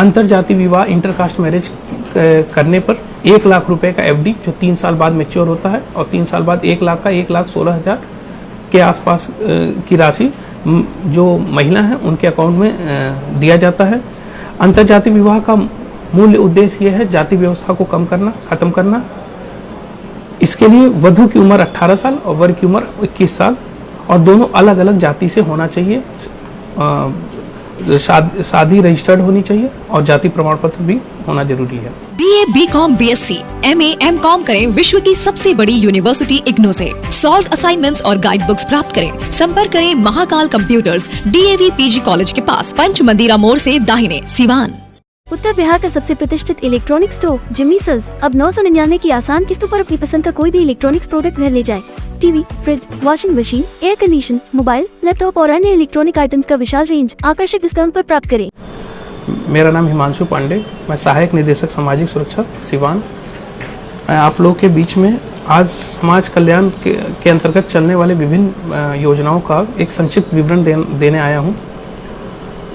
अंतरजातीय विवाह intercaste marriage करने पर 1 लाख रुपए का एफडी जो 3 साल बाद मैच्योर होता है और 3 साल बाद 1 लाख का 1,16,000 के आसपास की राशि जो महिला हैं उनके अकाउंट में दिया जाता है। अंतरजातीय विवाह का मूल उद्देश्य यह है जाति व्यवस्था को खत्म करना। इसके लिए वधू की उम्र 18 साल और वर की उम्र 21 साल और दोनों अलग अलग जाति से होना चाहिए। शादी रजिस्टर्ड होनी चाहिए और जाति प्रमाण पत्र भी होना जरूरी है। BA, BCom, BSc, MA, MCom करें विश्व की सबसे बड़ी यूनिवर्सिटी इग्नू से। सॉल्व असाइनमेंट्स और गाइड बुक्स प्राप्त करें। संपर्क करें Mahakal computers, DAV PG college के पास, पंच मंदिरा मोड़ से दाहिने, सिवान। उत्तर बिहार का सबसे प्रतिष्ठित इलेक्ट्रॉनिक स्टोर जिम्मी सेल्स अब 999 की आसान किस्तों पर अपनी पसंद का कोई भी इलेक्ट्रॉनिक्स प्रोडक्ट घर ले जाए। TV, fridge, washing machine, air condition, mobile, laptop और अन्य इलेक्ट्रॉनिक आइटम्स का विशाल रेंज आकर्षक डिस्काउंट पर प्राप्त करें। मेरा नाम हिमांशु पांडे, मैं सहायक निदेशक सामाजिक सुरक्षा सिवान। मैं आप लोग के बीच में आज समाज कल्याण के अंतर्गत चलने वाले विभिन्न योजनाओं का एक संक्षिप्त विवरण देने आया हूँ।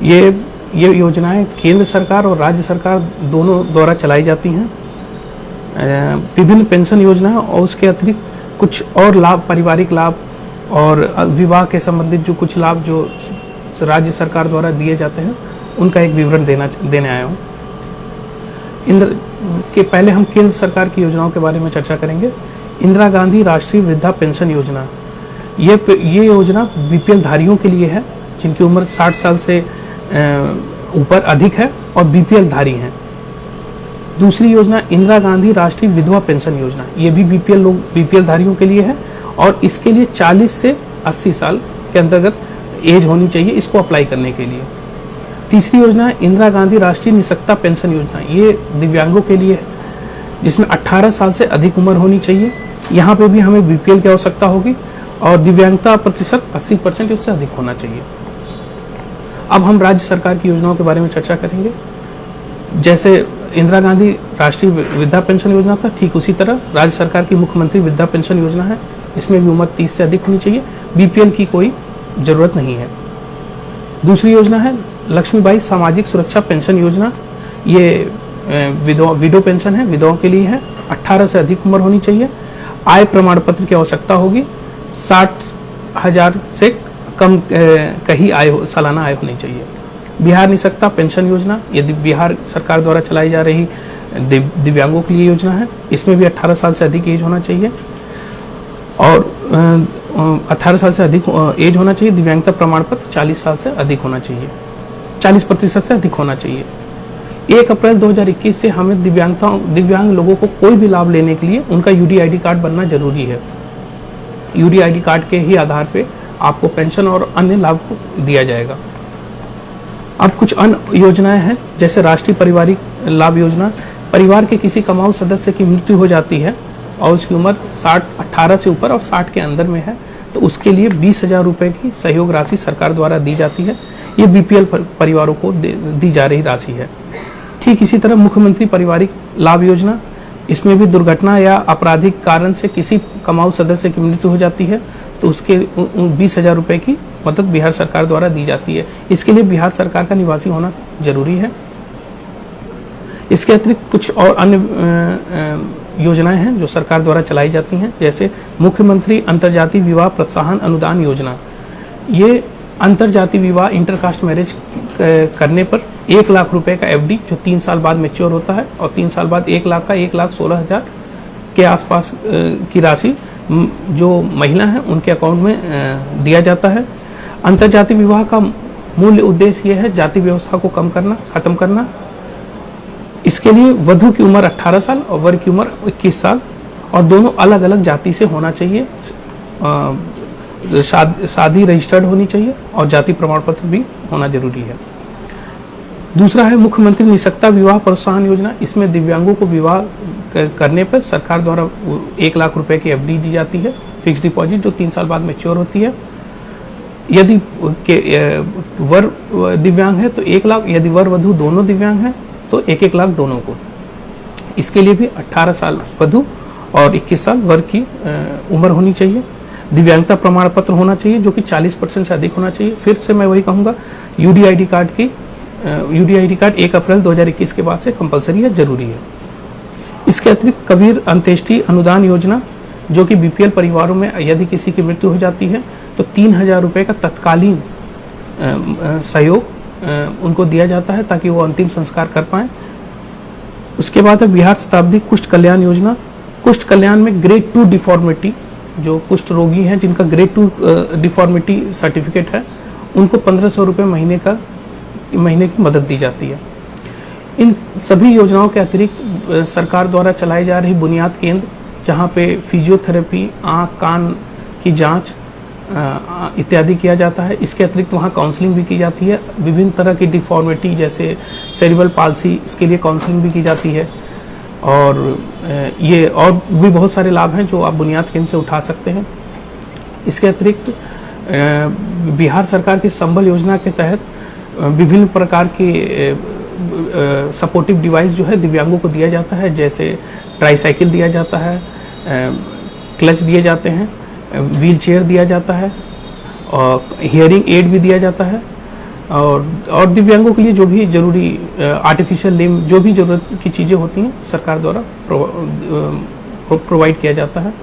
ये योजनाएं केंद्र सरकार और राज्य सरकार दोनों द्वारा चलाई जाती हैं। विभिन्न पेंशन योजनाएं और उसके अतिरिक्त कुछ और लाभ, पारिवारिक लाभ और विवाह के संबंधित जो कुछ लाभ जो राज्य सरकार द्वारा दिए जाते हैं उनका एक विवरण देने आया हूँ। पहले हम केंद्र सरकार की योजनाओं के बारे में चर्चा करेंगे। इंदिरा गांधी राष्ट्रीय वृद्धा पेंशन योजना, ये योजना बीपीएल धारियों के लिए है जिनकी उम्र 60 साल से ऊपर अधिक है और बीपीएल धारी हैं। दूसरी योजना इंदिरा गांधी राष्ट्रीय विधवा पेंशन योजना, ये भी बीपीएल धारियों के लिए है और इसके लिए 40 से 80 साल के अंतर्गत एज होनी चाहिए इसको अप्लाई करने के लिए। तीसरी योजना है इंदिरा गांधी राष्ट्रीय निःशक्तता पेंशन योजना, ये दिव्यांगों के लिए है जिसमें 18 साल से अधिक उम्र होनी चाहिए। यहाँ पे भी हमें बीपीएल की आवश्यकता होगी और दिव्यांगता प्रतिशत 80% उससे अधिक होना चाहिए। अब हम राज्य सरकार की योजनाओं के बारे में चर्चा करेंगे। जैसे इंदिरा गांधी राष्ट्रीय वृद्धा पेंशन योजना था, ठीक उसी तरह राज्य सरकार की मुख्यमंत्री वृद्धा पेंशन योजना है। इसमें भी उम्र 30 से अधिक होनी चाहिए, बीपीएल की कोई जरूरत नहीं है। दूसरी योजना है लक्ष्मीबाई सामाजिक सुरक्षा पेंशन योजना, ये विडो पेंशन है, विधवाओं के लिए है। 18 से अधिक उम्र होनी चाहिए। आय प्रमाण पत्र की आवश्यकता होगी। 60,000 से कम कहीं सालाना आय होनी चाहिए। बिहार निःशक्तता पेंशन योजना, यदि बिहार सरकार द्वारा चलाई जा रही दिव्यांगों के लिए योजना है। इसमें भी 18 साल से अधिक एज होना चाहिए और 18 साल से अधिक एज होना चाहिए। दिव्यांगता प्रमाण पत्र 40 साल से अधिक होना चाहिए, 40% से अधिक होना चाहिए। 1 अप्रैल 2021 से हमें दिव्यांग लोगों को कोई भी लाभ लेने के लिए उनका यूडीआईडी कार्ड बनना जरूरी है। यूडीआईडी कार्ड के ही आधार पे आपको पेंशन और अन्य लाभ दिया जाएगा। अब कुछ अन्य योजनाएं हैं जैसे राष्ट्रीय पारिवारिक लाभ योजना। परिवार के किसी कमाऊ सदस्य की मृत्यु हो जाती है और उसकी उम्र 18 से ऊपर और 60 के अंदर में है तो उसके लिए 20,000 रुपए की सहयोग राशि सरकार द्वारा दी जाती है। ये बीपीएल परिवारों को दी जा रही राशि है। ठीक इसी तरह मुख्यमंत्री पारिवारिक लाभ योजना, इसमें भी दुर्घटना या आपराधिक कारण से किसी कमाऊ सदस्य की मृत्यु हो जाती है तो उसके 20,000 रुपए की मदद बिहार सरकार द्वारा दी जाती है। इसके लिए बिहार सरकार का निवासी होना जरूरी है। इसके अतिरिक्त कुछ और अन्य योजनाएं हैं जो सरकार द्वारा चलाई जाती हैं, जैसे मुख्यमंत्री अंतरजातीय विवाह प्रोत्साहन अनुदान योजना। ये अंतरजातीय विवाह इंटरकास्ट मैरिज करने पर 1 लाख रुपए का एफडी जो 3 साल बाद मैच्योर होता है और 3 साल बाद 1 लाख का 1,16,000 के आसपास की राशि जो महिला हैं उनके अकाउंट में दिया जाता है। अंतरजातीय विवाह का मूल उद्देश्य यह है जाति व्यवस्था को खत्म करना। इसके लिए वधू की उम्र 18 साल और वर की उम्र 21 साल और दोनों अलग अलग जाति से होना चाहिए। शादी रजिस्टर्ड होनी चाहिए और जाति प्रमाण पत्र भी होना जरूरी है। दूसरा है मुख्यमंत्री निःशक्तता विवाह प्रोत्साहन योजना। इसमें दिव्यांगों को विवाह करने पर सरकार द्वारा 1 लाख रुपए की एफडी दी जाती है, फिक्स डिपॉजिट, जो 3 साल बाद मैच्योर होती है। यदि वर दिव्यांग है तो 1 लाख, यदि वर वधू दोनों दिव्यांग हैं तो 1-1 लाख दोनों को। इसके लिए भी 18 साल वधू और 21 साल वर की उम्र होनी चाहिए। दिव्यांगता प्रमाण पत्र होना चाहिए जो कि 40% से अधिक होना चाहिए। फिर से मैं वही कहूँगा, यूडीआईडी कार्ड की UDID कार्ड 1 अप्रैल 2021 के बाद से कंपलसरी है, जरूरी है। इसके अतिरिक्त कबीर अंत्येष्टि अनुदान योजना, जो कि BPL परिवारों में यदि किसी की मृत्यु हो जाती है तो 3,000 रुपये का तत्कालीन सहयोग उनको दिया जाता है ताकि वो अंतिम संस्कार कर पाएं। उसके बाद है बिहार शताब्दी कुष्ठ कल्याण योजना। कुष्ठ कल्याण में ग्रेड 2 डिफॉर्मिटी, जो कुष्ठ रोगी हैं जिनका ग्रेड 2 डिफॉर्मिटी सर्टिफिकेट है, उनको 1,500 रुपये महीने की मदद दी जाती है। इन सभी योजनाओं के अतिरिक्त सरकार द्वारा चलाई जा रही बुनियाद केंद्र, जहाँ पे फिजियोथेरेपी, आँख कान की जांच इत्यादि किया जाता है, इसके अतिरिक्त वहाँ काउंसलिंग भी की जाती है। विभिन्न तरह की डिफॉर्मिटी जैसे सेरिब्रल पाल्सी, इसके लिए काउंसलिंग भी की जाती है। और ये और भी बहुत सारे लाभ हैं जो आप बुनियाद केंद्र से उठा सकते हैं। इसके अतिरिक्त बिहार सरकार की संबल योजना के तहत विभिन्न प्रकार के सपोर्टिव डिवाइस जो है दिव्यांगों को दिया जाता है, जैसे ट्राईसाइकिल दिया जाता है, क्लच दिए जाते हैं, व्हील चेयर दिया जाता है और हियरिंग एड भी दिया जाता है। और दिव्यांगों के लिए जो भी जरूरी आर्टिफिशियल लिम्ब, जो भी जरूरत की चीज़ें होती हैं, सरकार द्वारा प्रोवाइड किया जाता है।